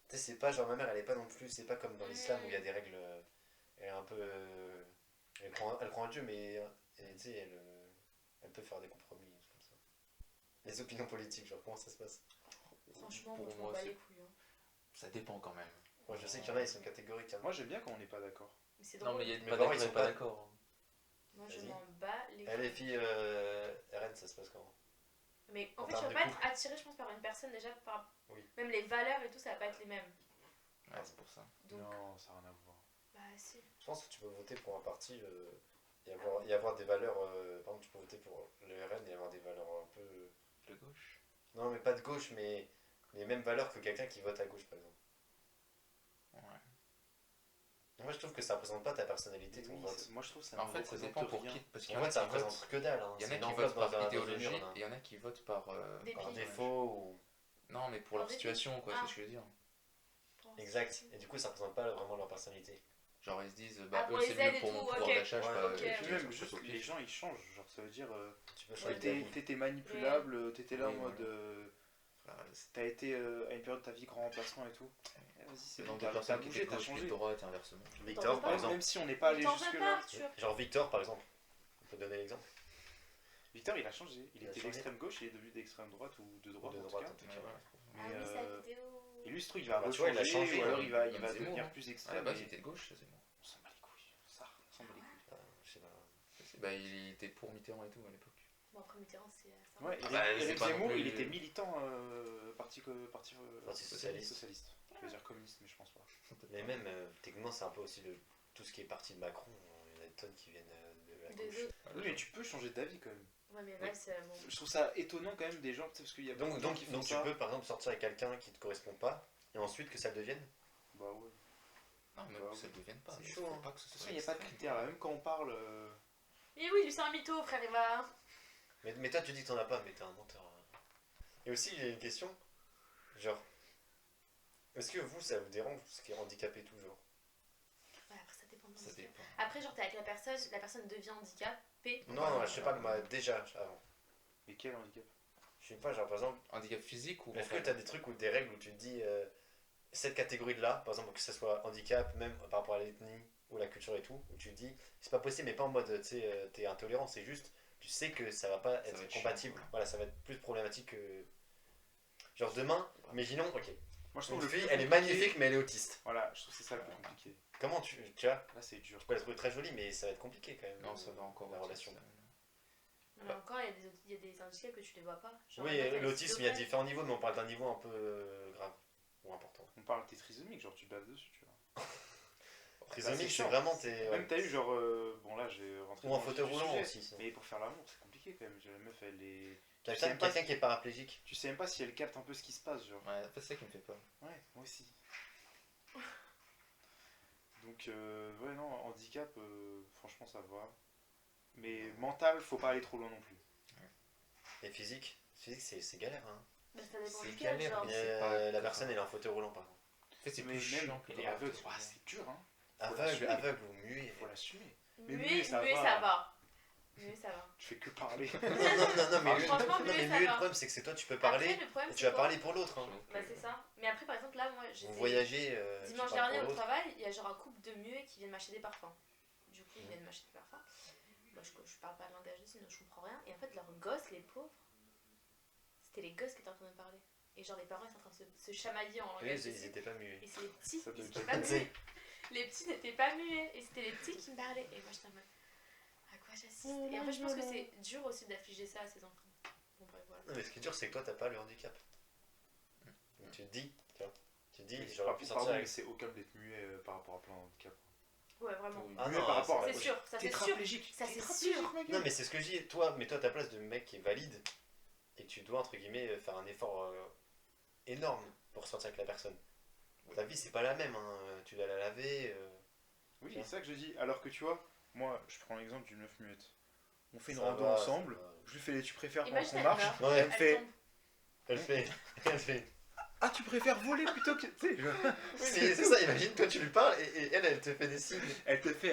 S1: Tu sais, c'est pas genre ma mère, elle est pas non plus. C'est pas comme dans l'islam où il y a des règles. Elle est un peu. Elle croit en Dieu, mais. Tu sais, elle peut faire des compromis, des trucs comme ça. Les opinions politiques, genre, comment ça se passe?
S2: Franchement,
S3: Pour
S2: moi, je
S3: moi,
S2: m'en bats
S3: c'est-
S2: les couilles. Hein.
S3: Ça dépend quand même.
S1: Moi, je sais qu'il y en a, ils sont catégoriques. Hein.
S4: Moi j'aime bien quand on n'est pas d'accord.
S2: Mais c'est
S3: Non,
S2: drôle.
S3: mais il y a
S1: Mes
S3: pas
S1: parents,
S3: d'accord
S1: ils
S3: et
S1: sont
S3: pas
S1: pas-
S3: d'accord.
S2: Moi, je
S1: Vas-y.
S2: m'en bats les
S1: Et les
S2: couilles.
S1: filles RN, ça se passe comment?
S2: Mais en
S1: En
S2: fait, tu
S1: termes
S2: vas
S1: de
S2: pas être attiré, je pense, par une personne déjà par.
S1: Oui.
S2: Même les valeurs et tout, ça va pas être les mêmes.
S3: Ouais, c'est pour ça.
S2: Donc,
S4: Non, ça n'a rien à voir.
S2: bah, si.
S1: Je pense que tu peux voter pour un parti et avoir des valeurs. Par exemple, tu peux voter pour le RN et avoir des valeurs un peu.
S3: De gauche.
S1: Non, mais pas de gauche, mais les mêmes valeurs que quelqu'un qui vote à gauche, par exemple.
S3: Ouais.
S1: Moi, je trouve que ça représente pas ta personnalité, ton
S4: Oui,
S1: vote.
S4: moi je trouve que ça
S3: En
S4: ne
S3: fait, ça
S4: représente
S3: dépend pour
S4: rien.
S3: qui. Parce qu'il y
S1: En
S3: en a
S1: fait, ça
S3: qui votent.
S1: représente que dalle. Hein.
S3: Il y en
S1: C'est
S3: a
S1: une
S3: qui
S1: enveloppe
S3: votent par
S1: dans un
S3: idéologie
S1: mur, hein.
S3: et il y en a qui votent par.
S2: Des
S1: Par
S2: piles.
S1: défaut ou.
S3: Non, mais pour
S2: Par
S3: leur
S2: dépit.
S3: situation, quoi,
S2: Ah.
S3: c'est ce que je veux dire.
S1: Exact. Et du coup, ça représente pas vraiment leur personnalité.
S3: Genre, ils se disent, bah,
S2: pour
S3: eux,
S2: les
S3: c'est
S2: aides
S3: mieux
S2: et
S3: pour mon
S2: tout,
S3: pouvoir
S2: ok.
S3: d'achat, je sais
S1: Ouais,
S3: pas.
S2: ok.
S3: je
S4: Et
S3: sais
S4: puis
S3: pas,
S4: même
S3: je sais
S4: juste
S3: pas,
S4: les gens ils changent, genre ça veut dire
S1: Tu peux choisir
S2: Ouais.
S1: ta vie.
S4: t'étais manipulable, t'étais là en
S3: Oui,
S4: mode
S3: voilà.
S4: t'as été à une période de ta vie grand remplacement et tout. Vas-y, c'est
S3: C'est
S4: bon,
S3: donc des
S4: t'as
S3: personnes qui
S4: bougé,
S3: étaient de
S4: t'as
S3: gauche, puis
S4: changé.
S3: de droite et inversement.
S1: Victor, par
S2: Ouais,
S1: exemple.
S4: Même si on n'est pas allé
S2: T'en veux
S4: jusque
S2: pas,
S4: là.
S2: Arthur.
S1: Genre Victor, par exemple. On peut donner l'exemple.
S4: Victor il a changé, il
S1: Il a
S4: était
S1: changé.
S4: d'extrême gauche, il est devenu d'extrême droite ou de droite
S1: De
S4: en tout
S1: droite,
S4: cas.
S1: en tout
S3: Ouais,
S1: cas.
S3: voilà.
S2: Ah
S4: Mais,
S2: oui, sa vidéo.
S4: et lui ce truc il va
S1: Bah, tu vois, il a
S4: rechanger,
S1: changé,
S4: ou alors
S1: hein.
S4: il va
S3: Même Zemmour,
S4: devenir
S3: hein.
S4: plus
S3: À la
S4: extrême.
S3: base, il
S4: et-
S3: était de gauche, c'est bon.
S4: On s'en bat les couilles, ça on s'en bat les couilles.
S1: Je sais pas.
S3: Bah, il était pour Mitterrand et tout à l'époque.
S2: Bon, après Mitterrand, c'est. ça
S4: Ouais,
S2: va.
S3: bah, c'est
S4: Éric
S3: pas non
S4: Zemmour
S3: plus-
S4: il était militant parti
S1: Parti socialiste.
S4: Je veux dire communiste mais je pense pas.
S1: Mais même, techniquement, c'est un peu aussi tout ce qui est parti de Macron. Il y en a des tonnes qui viennent de la
S2: Des
S1: gauche.
S2: autres.
S4: Oui mais tu peux changer d'avis quand même.
S2: Ouais, mais là, c'est bon.
S4: Je trouve ça étonnant quand même des gens, tu sais, parce qu'il y a beaucoup
S1: Donc,
S4: de gens qui font
S1: donc tu
S4: ça.
S1: peux par exemple sortir avec quelqu'un qui te correspond pas et ensuite que ça le devienne.
S4: Bah ouais.
S3: Non, mais
S4: Bah,
S3: que ça ne devienne pas.
S1: c'est
S3: mais
S1: chaud,
S3: faut
S1: hein.
S3: pas que ce
S4: De toute
S3: soit
S4: façon, il n'y a pas de
S3: extrême.
S4: critères là, même quand on parle.
S2: Mais oui, lui, c'est un mytho, frère, il va.
S1: Mais toi tu dis que t'en as pas, mais t'es un menteur. Et aussi j'ai une question. Genre, est-ce que vous ça vous dérange tout ce qui est handicapé toujours?
S2: Ouais, après, ça dépend de
S3: Ça
S2: l'handicap.
S3: dépend.
S2: Après, genre, t'es avec la personne devient handicapée.
S1: Non, je sais pas, moi déjà avant.
S4: Mais quel handicap?
S1: Je sais pas, genre par exemple,
S3: Handicap physique ou
S1: est-ce que
S3: mental?
S1: t'as des trucs ou des règles où tu te dis cette catégorie de là, par exemple que ce soit handicap, même par rapport à l'ethnie ou la culture et tout, où tu te dis, c'est pas possible, mais pas en mode, tu sais, t'es intolérant, c'est juste, tu sais que ça va pas être
S3: va être
S1: compatible.
S3: chiant, quoi.
S1: Voilà, ça va être plus problématique que. Genre demain, imaginons, ok,
S4: Moi, je
S1: une
S4: trouve le
S1: fille,
S4: plus
S1: elle est
S4: compliqué-
S1: magnifique, mais elle est autiste.
S4: Voilà, je trouve que c'est ça le plus compliqué.
S1: Comment tu vois,
S4: Là, c'est dur.
S1: tu peux la trouver très jolie, mais ça va être compliqué quand même.
S3: Non, ça va encore.
S1: La
S3: au-dessus,
S1: relation.
S3: ça.
S2: Mais encore, il y a des handicaps que tu les vois pas. Genre,
S1: Oui,
S2: la meuf, elle est
S1: l'autisme, il y a
S2: schizophrène.
S1: différents niveaux, mais on parle d'un niveau un peu grave ou important.
S4: On parle t'es trisomique, genre tu baves dessus, tu vois.
S1: Trisomique,
S4: c'est
S1: c'est
S4: chiant.
S1: vraiment tes.
S4: Même t'as eu genre. Bon, là, j'ai rentré
S1: Ou un
S4: dans le
S1: fauteuil
S4: vif du
S1: roulant
S4: sujet,
S1: aussi. Ça.
S4: Mais pour faire l'amour, c'est compliqué quand même. La meuf, elle est.
S1: Quelqu'un
S4: sais pas
S1: quelqu'un qui est paraplégique.
S4: Tu sais même pas si elle capte un peu ce qui se passe, genre.
S3: Ouais, en fait, c'est ça qui me fait peur.
S4: Ouais, moi aussi. Donc, ouais, non, handicap, franchement, ça va. Mais mental, faut pas aller trop loin non plus.
S1: Et physique, c'est galère. Hein.
S2: Bah, ça dépend
S3: C'est
S2: duquel,
S3: galère,
S2: genre.
S3: mais
S1: Mais,
S3: c'est pas
S1: la
S3: que
S1: personne,
S3: ça.
S1: elle est en fauteuil roulant, par exemple.
S3: En fait, c'est
S4: Mais
S3: plus
S4: même,
S3: chiant que
S4: elle est
S3: grave,
S4: aveugle.
S3: c'est
S4: Ouah,
S3: pas-
S4: c'est dur, hein.
S1: Aveugle,
S4: l'assumer.
S1: aveugle ou muet.
S4: Faut l'assumer. Mais
S2: Muet,
S4: muet, ça
S2: muet,
S4: va.
S2: ça va. Muet, ça va.
S4: Je fais que parler.
S1: Non, mais
S2: Ah,
S1: muet,
S2: franchement,
S1: non,
S2: muet,
S1: mais
S2: ça
S1: muet, le
S2: va.
S1: problème, c'est que c'est toi, tu peux
S2: Après,
S1: parler,
S2: le problème,
S1: et tu
S2: c'est
S1: vas
S2: quoi
S1: parler pour l'autre. Hein.
S2: Bah, c'est ça. Mais après, par exemple, là, moi,
S1: Vous
S2: j'étais.
S1: voyagez, tu
S2: Dimanche
S1: parles
S2: dernier
S1: pour
S2: au
S1: l'autre.
S2: travail, il y a genre un couple de muets qui viennent m'acheter des parfums. Du coup, ils viennent m'acheter des parfums. Moi, je parle pas le langage des signes, donc je comprends rien. Et en fait, leurs gosses, les pauvres, c'était les gosses qui étaient en train de parler. Et genre, les parents étaient en train de se chamailler en
S1: Eux,
S2: langage des
S1: ils
S2: signes.
S1: étaient pas muets.
S2: Et c'est les petits
S4: Ça
S2: qui
S4: doit
S2: n'étaient
S4: être
S2: pas
S1: Tu sais.
S2: muets. Les petits n'étaient pas muets. Et c'était les petits qui me parlaient. Et moi, j'étais en mode, à quoi j'assiste? Et en fait, je pense que c'est dur aussi d'affliger ça à ses enfants. Bon, bref, voilà.
S1: Non, mais ce qui est dur, c'est que toi, t'as pas le handicap. Donc, tu te dis, tu vois, tu te dis,
S4: Mais
S1: j'aurais pu sortir
S4: pardon, mais
S1: avec.
S4: c'est au calme d'être muet par rapport à plein de handicaps.
S2: Ouais, vraiment.
S3: Oui.
S1: Ah
S4: Muet
S1: non,
S4: par rapport à
S2: C'est sûr, ça c'est sûr.
S4: tétraplégique.
S2: Ça, c'est
S4: Tétraplégique,
S2: sûr.
S4: ma gueule.
S1: Non, mais c'est ce que je dis, toi, mets-toi à ta place de mec qui est valide et que tu dois, entre guillemets, faire un effort énorme pour sortir avec la personne. Ta vie, c'est pas la même, hein. Tu dois la laver.
S4: Oui,
S1: Tiens.
S4: c'est ça que je dis. Alors que tu vois, moi, je prends l'exemple d'une meuf muette. On fait une
S1: Ça
S4: rando
S1: va,
S4: ensemble,
S1: ça va.
S4: je lui fais les tu préfères pendant
S2: Imagine,
S4: qu'on
S2: elle
S4: marche.
S2: meurt.
S1: Ouais.
S4: Elle me fait
S2: tombe.
S1: Elle fait. Elle fait.
S4: Ah, tu préfères voler plutôt que. Tu sais,
S1: C'est ça, imagine, toi, tu lui parles et elle te fait des signes.
S4: elle te fait.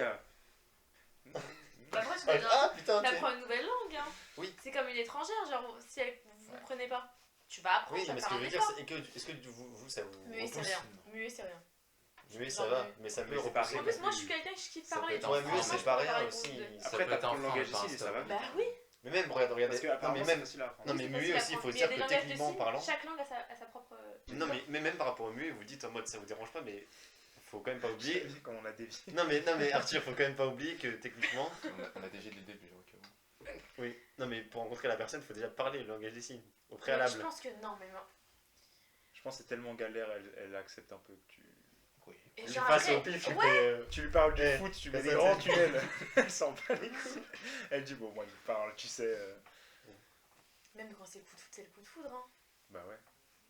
S2: Bah, après, tu dois
S1: Ah putain, tu sais.
S2: apprendre une nouvelle langue. Hein.
S1: Oui.
S2: C'est comme une étrangère, genre, si elle, vous ne comprenez pas, tu vas apprendre,
S1: Oui,
S2: tu vas
S1: mais ce
S2: faire
S1: que je
S2: un
S1: veux dire,
S2: effort.
S1: c'est que est-ce que vous, ça vous
S2: Muet, c'est
S1: repousse?
S2: rien. Muet, c'est rien.
S1: Muet,
S2: Genre,
S1: ça va,
S2: muet.
S1: mais ça peut
S4: Mais c'est pas
S1: repousser.
S2: En
S4: vrai.
S2: plus, moi, je suis quelqu'un qui kiffe
S3: Ça peut
S2: parler.
S3: être
S2: donc
S1: Ouais,
S3: enfant,
S1: muet,
S2: moi,
S1: c'est
S2: je
S1: pas
S2: peux
S1: rien
S2: parler
S1: aussi.
S2: pour deux.
S1: Ça
S4: Après,
S3: peut être
S4: t'apprends le
S3: enfant,
S4: langage
S3: mais
S4: des
S3: pas
S4: signes et ça
S3: un
S4: va.
S3: stop.
S2: Bah oui.
S1: Mais même, regardez.
S4: Parce que
S1: Non, mais
S4: apparemment, c'est
S1: même.
S4: facile à apprendre.
S1: Non, mais
S2: C'est
S1: muet
S2: facile à
S1: aussi, il faut
S2: apprendre.
S1: dire
S2: Il y a
S1: que
S2: des langages de
S1: techniquement
S2: signes,
S1: parlant.
S2: chaque langue a sa propre.
S1: Non, mais même par rapport au muet, vous dites en mode ça vous dérange pas, mais faut quand même pas oublier.
S4: J'ai vu comment on a dévié.
S1: Non, mais Arthur, faut quand même pas oublier que techniquement.
S3: On a déjà dès le début, au cas où.
S1: Oui. Non, mais pour rencontrer la personne, il faut déjà parler le langage des signes, au
S2: Mais je
S1: préalable.
S2: pense que non, mais non.
S4: Je pense que c'est tellement galère, elle accepte un peu que tu.
S3: Oui.
S2: Et
S1: Tu
S2: genre
S1: passes
S2: après,
S1: au pif, tu
S2: ouais.
S1: fais.
S4: Tu lui parles du
S1: Eh,
S4: foot, tu mets
S1: ça,
S4: des
S1: c'est-
S4: grands tunnels. Elle s'en bat les couilles. Elle dit bon, moi, il parle, tu sais.
S2: Même quand c'est le coup de foudre, c'est le coup de foudre. Hein.
S4: Bah ouais.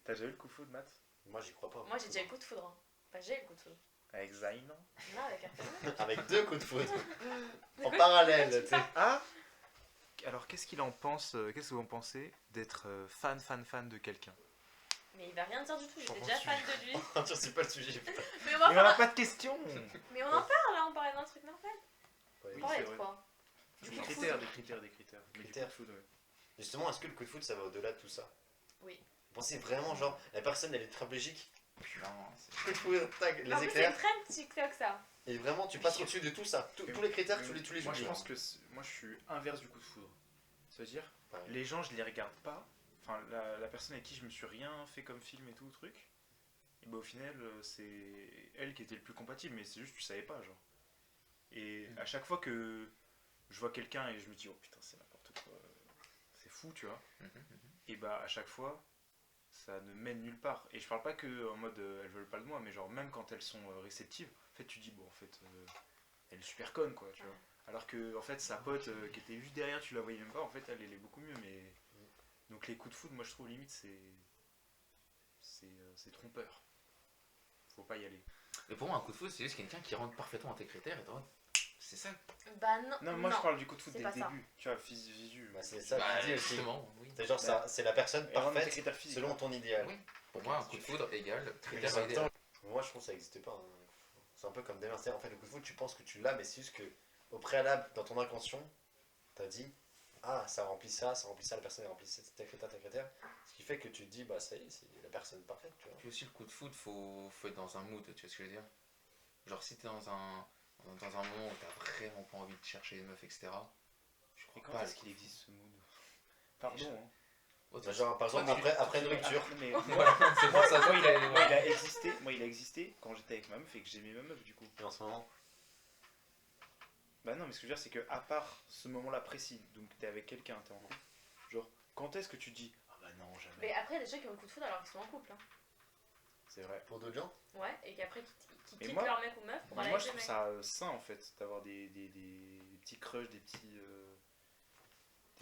S4: T'as déjà eu le coup de foot, Matt?
S1: Moi, j'y crois pas.
S2: Moi, j'ai déjà eu le coup de foudre. Hein. Enfin, j'ai eu le coup de foudre.
S4: Avec Zayn, non?
S2: Non, avec un
S1: Avec 2 coups de foudre.
S2: De
S1: En
S2: quoi
S1: parallèle,
S2: tu
S1: tu sais.
S4: Ah! Alors, qu'est-ce qu'il en pense, qu'est-ce que vous en pensez d'être fan de quelqu'un?
S2: Mais il va rien dire du tout, j'étais
S4: J'en
S2: déjà
S4: suis-
S2: fan de lui.
S1: Arthur, c'est pas le sujet, putain.
S2: Mais on va
S4: Il n'y en a
S2: faire-
S4: pas de question!
S2: Mais on en parle là, on parlait d'un truc normal.
S1: Ouais.
S2: On parlait
S4: c'est
S2: de
S4: vrai.
S2: quoi? Du
S4: Des
S2: coup de
S4: critères,
S2: foudre.
S4: des critères. Mais du coup
S1: Critères.
S4: de foot, ouais.
S1: Justement, est-ce que le coup de foudre, ça va au-delà de tout ça?
S2: Oui.
S1: Vous pensez vraiment, genre, la personne, elle est tétraplégique,
S3: Non, c'est.
S1: coup de foudre, tac,
S2: En
S1: les
S2: plus, c'est une
S1: éclairs,
S2: trend TikTok ça.
S1: et vraiment, tu passes au-dessus de tout ça. Tous les critères, tu les
S4: Moi, je
S1: oublies.
S4: pense que moi, je suis inverse du coup de foudre. C'est-à-dire,
S1: Ouais.
S4: les gens, je les regarde pas. Enfin, la personne avec qui je me suis rien fait comme film et tout, truc. Et bah, au final, c'est elle qui était le plus compatible, mais c'est juste que tu savais pas, genre. Et à chaque fois que je vois quelqu'un et je me dis, oh putain, c'est n'importe quoi, c'est fou, tu vois. Et bah, à chaque fois, ça ne mène nulle part. Et je parle pas que en mode elles veulent pas de moi, mais genre, même quand elles sont réceptives, en fait, tu dis, bon, en fait, elle est super conne, quoi, tu vois. Alors que, en fait, sa pote qui était juste derrière, tu la voyais même pas, en fait, elle est beaucoup mieux, mais. Donc, les coups de foudre, moi, je trouve limite, c'est trompeur. Faut pas y aller.
S3: Mais pour moi, un coup de foudre, c'est juste quelqu'un qui rentre parfaitement dans tes critères et toi, c'est ça.
S2: Bah non.
S4: Non, moi, je parle du coup de foudre
S2: c'est
S4: dès le
S2: pas ça.
S4: début. Tu vois, visu.
S1: Bah, c'est ça
S3: Bah,
S1: que tu dis aussi.
S3: justement, oui.
S1: C'est genre, c'est la personne
S4: Elle rentre dans tes
S1: parfaite
S4: critères physiques.
S1: selon ton idéal.
S3: Oui. Pour moi, un coup de foudre égale
S1: Mais
S3: critère
S1: en même
S3: idéal.
S1: temps, moi, je trouve que ça n'existe pas. Hein. C'est un peu comme des c'est-à-dire, en fait, le coup de foudre, tu penses que tu l'as, mais c'est juste que au préalable, dans ton inconscient, t'as dit ah, ça remplit ça, la personne elle remplit tel critère. Ce qui fait que tu te dis, bah ça y est, c'est la personne parfaite, tu vois.
S3: Puis aussi, le coup de foudre, faut être dans un mood, tu vois ce que je veux dire? Genre, si t'es dans un dans un moment où t'as vraiment pas envie de chercher une meuf, etc. Je
S4: Et
S3: crois
S4: quand
S3: pas.
S4: est-ce qu'il existe ce mood? Pardon, hein.
S3: Oh,
S1: Bah, genre, par exemple,
S4: Toi, tu-
S1: après une
S4: tu-
S1: rupture.
S4: ah, mais
S3: Voilà, c'est pour ça.
S4: moi, il a existé, quand j'étais avec ma meuf et que j'aimais ma meuf, du coup.
S1: Et en ce moment,
S4: Bah non, mais ce que je veux dire, c'est que à part ce moment-là précis, donc t'es avec quelqu'un, t'es en couple, genre, quand est-ce que tu dis ah bah non, jamais.
S2: Mais après, il y a des gens qui ont le coup de foudre alors qu'ils sont en couple. Hein.
S4: C'est vrai.
S1: pour d'autres gens,
S2: Ouais, et qu'après, qui
S4: Mais
S2: quittent
S4: moi-
S2: leur mec ou meuf pour
S4: Mais
S2: aller
S4: moi,
S2: avec
S4: je
S2: des
S4: trouve
S2: mecs.
S4: ça sain en fait, d'avoir des petits crushs, des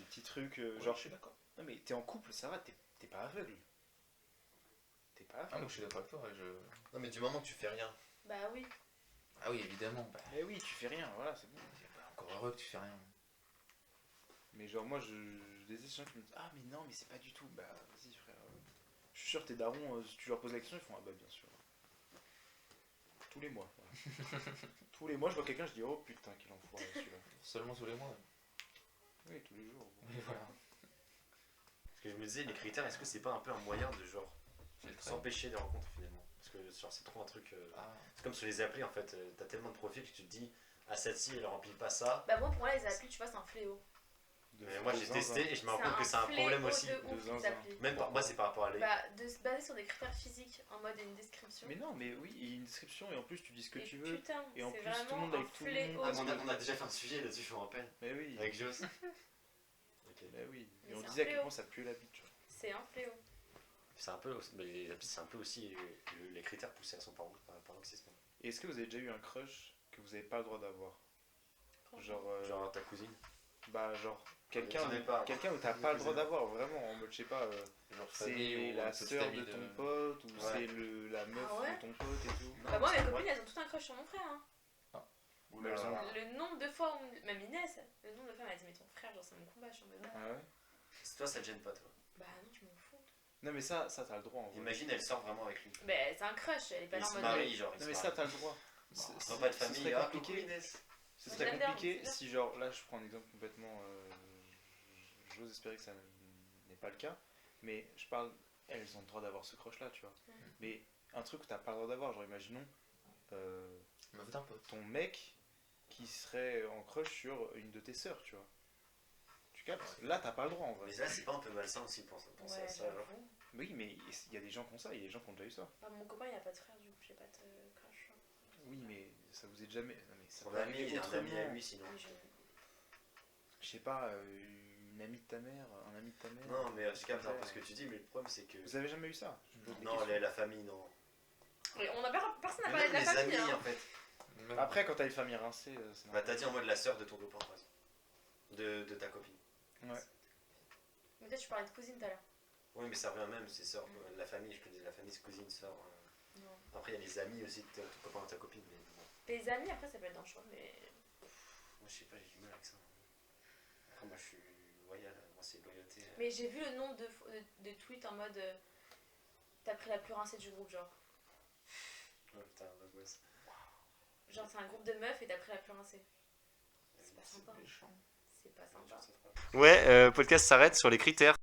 S4: petits trucs, genre.
S3: je suis d'accord.
S4: Non, mais t'es en couple, ça va, t'es pas aveugle. T'es pas
S3: Ah,
S4: aveugle.
S3: donc je suis d'accord avec toi.
S1: non mais du moment que tu fais rien.
S2: Bah oui.
S3: Ah oui, évidemment. Bah,
S4: Mais oui, tu fais rien, voilà, c'est bon.
S3: encore heureux que tu fais rien.
S4: Mais genre, moi, je déteste les gens qui me disent ah, mais non, mais c'est pas du tout. Bah, vas-y, frère. Je suis sûr, tes darons, si tu leur poses la question, ils font ah, bah, bien sûr. Tous les mois. Voilà. Tous les mois, je vois quelqu'un, je dis oh putain, quel enfoiré celui-là.
S3: Seulement tous les mois.
S4: Oui, tous les jours.
S3: Mais voilà.
S1: Parce que je me disais, les critères, est-ce que c'est pas un peu un moyen de genre
S3: Filtrer.
S1: s'empêcher des rencontres finalement? Parce que genre c'est trop un truc.
S3: Ah,
S1: C'est comme sur les applis en fait, t'as tellement de profils que tu te dis, ah celle-ci elle remplit pas ça.
S2: Bah moi, pour moi, les applis, tu vois, c'est un fléau.
S1: Mais moi j'ai testé et je me rends
S2: C'est
S1: compte que c'est un
S2: fléau
S1: problème aussi.
S2: de ouf,
S4: de
S2: les
S4: zinzin.
S2: applis.
S1: Même moi c'est par rapport à
S2: Bah, de se baser sur des critères physiques en mode une description.
S4: Mais non, mais oui, il y a une description et en plus, tu dis ce que
S2: Et
S4: tu veux.
S2: putain,
S4: Et en
S2: c'est
S4: plus, tout le
S2: vraiment
S4: monde
S2: un
S4: avec tout le
S2: fléau.
S4: monde.
S1: on a déjà fait un sujet là-dessus, je me rappelle,
S4: Mais oui.
S1: avec Joss. Ok.
S4: Mais oui.
S2: Mais
S4: Et on
S2: c'est un
S4: disait à quel
S2: fléau.
S4: point ça pue la bite, tu vois.
S2: C'est un fléau.
S1: C'est un peu, mais les applis, c'est un peu aussi les critères poussés à son paroxysme.
S4: Et est-ce que vous avez déjà eu un crush que vous avez pas le droit d'avoir? Genre,
S1: Genre ta cousine.
S4: bah, genre, quelqu'un
S1: J'en ai pas.
S4: quelqu'un où t'as
S1: Mes
S4: pas le droit
S1: cousins.
S4: d'avoir, vraiment, en mode, je sais pas,
S3: genre famille
S4: c'est
S3: ou
S4: la
S3: une petite
S4: sœur
S3: amie
S4: de ton pote, ou
S1: Ouais.
S4: c'est la meuf
S2: Ah ouais
S4: de ton pote et tout.
S2: Bah moi, mes
S1: c'est
S2: copines, elles ont tout un crush sur mon frère. Hein.
S4: Mais elles ont-
S2: Le nombre de fois où... Même Inès, le nombre de fois, elle m'a dit, mais ton frère, genre, c'est mon combat. Je suis en mode,
S4: Ah ouais?
S1: Toi ça te gêne pas toi.
S2: bah non, je m'en fous.
S4: Non, mais ça t'as le droit, en vrai.
S1: Imagine elle sort vraiment avec lui.
S2: Bah c'est un crush, elle est pas
S1: Ils
S2: là en
S1: se
S2: mode...
S1: marient, genre ils
S4: Non,
S1: se
S4: mais ça
S1: marient.
S4: t'as le droit.
S1: Repas de
S4: Ce
S1: famille,
S4: serait
S1: ah coucou
S4: compliqué.
S1: Inès.
S4: Ce
S2: Moi,
S4: serait
S2: j'aime bien,
S4: compliqué
S2: c'est
S4: si, genre, là je prends un exemple complètement. J'ose espérer que ça n'est pas le cas, mais je parle. Elles ont le droit d'avoir ce crush là, tu vois.
S2: Mhm.
S4: Mais un truc que t'as pas le droit d'avoir, genre, imaginons
S3: meuf d'un pote.
S4: ton mec qui serait en crush sur une de tes sœurs, tu vois. Tu captes? Là t'as pas le droit en vrai.
S1: Mais là c'est pas un peu malsain aussi pour penser à
S2: Ouais,
S1: ça genre.
S2: j'avoue.
S4: Oui, mais il y a des gens qui ont ça, il y a des gens qui ont déjà eu ça.
S2: Bah, mon copain, il a pas de frère, du coup, j'ai pas de crush.
S4: Oui, mais ça vous est jamais. Non, mais ça
S1: Son
S4: peut
S1: ami,
S4: arriver
S1: il est un ami à
S4: autrement.
S1: lui sinon.
S2: Oui,
S4: Je sais pas, une amie de ta mère, un ami de ta mère.
S1: Non mais je capte un
S4: Ouais.
S1: peu ce que tu dis, mais le problème c'est que.
S4: Vous avez jamais eu ça? Je pose des
S1: Non,
S4: questions.
S1: la famille, non.
S2: Mais on a personne n'a
S1: Mais
S2: parlé
S1: même
S2: de la
S1: les
S2: famille.
S1: amis
S2: Hein.
S1: en fait.
S3: Même-
S4: Après, quand t'as une famille rincée, c'est
S1: Bah
S4: normal.
S1: t'as dit en mode la sœur de ton copain par exemple. De ta copine.
S4: Ouais.
S2: Mais peut-être tu parlais de cousine tout à l'heure.
S1: Oui mais ça revient même, c'est sœur. La famille, je connais la famille, c'est cousine, sœur.
S2: Non.
S1: Après il y a les amis aussi de ton copain ou ta copine, mais bon.
S2: Les amis, après, ça peut être dangereux, mais.
S1: Moi je sais pas, j'ai du mal avec ça. Après moi je suis loyal, moi c'est loyauté.
S2: Mais j'ai vu le nombre de tweets en mode. T'as pris la plus rincée du groupe, genre.
S1: Ouais, putain, l'angoisse.
S2: Genre, c'est un groupe de meufs et t'as pris la plus rincée. C'est pas
S1: C'est
S2: sympa.
S3: méchant.
S2: C'est pas sympa.
S1: Ouais, podcast s'arrête sur les critères.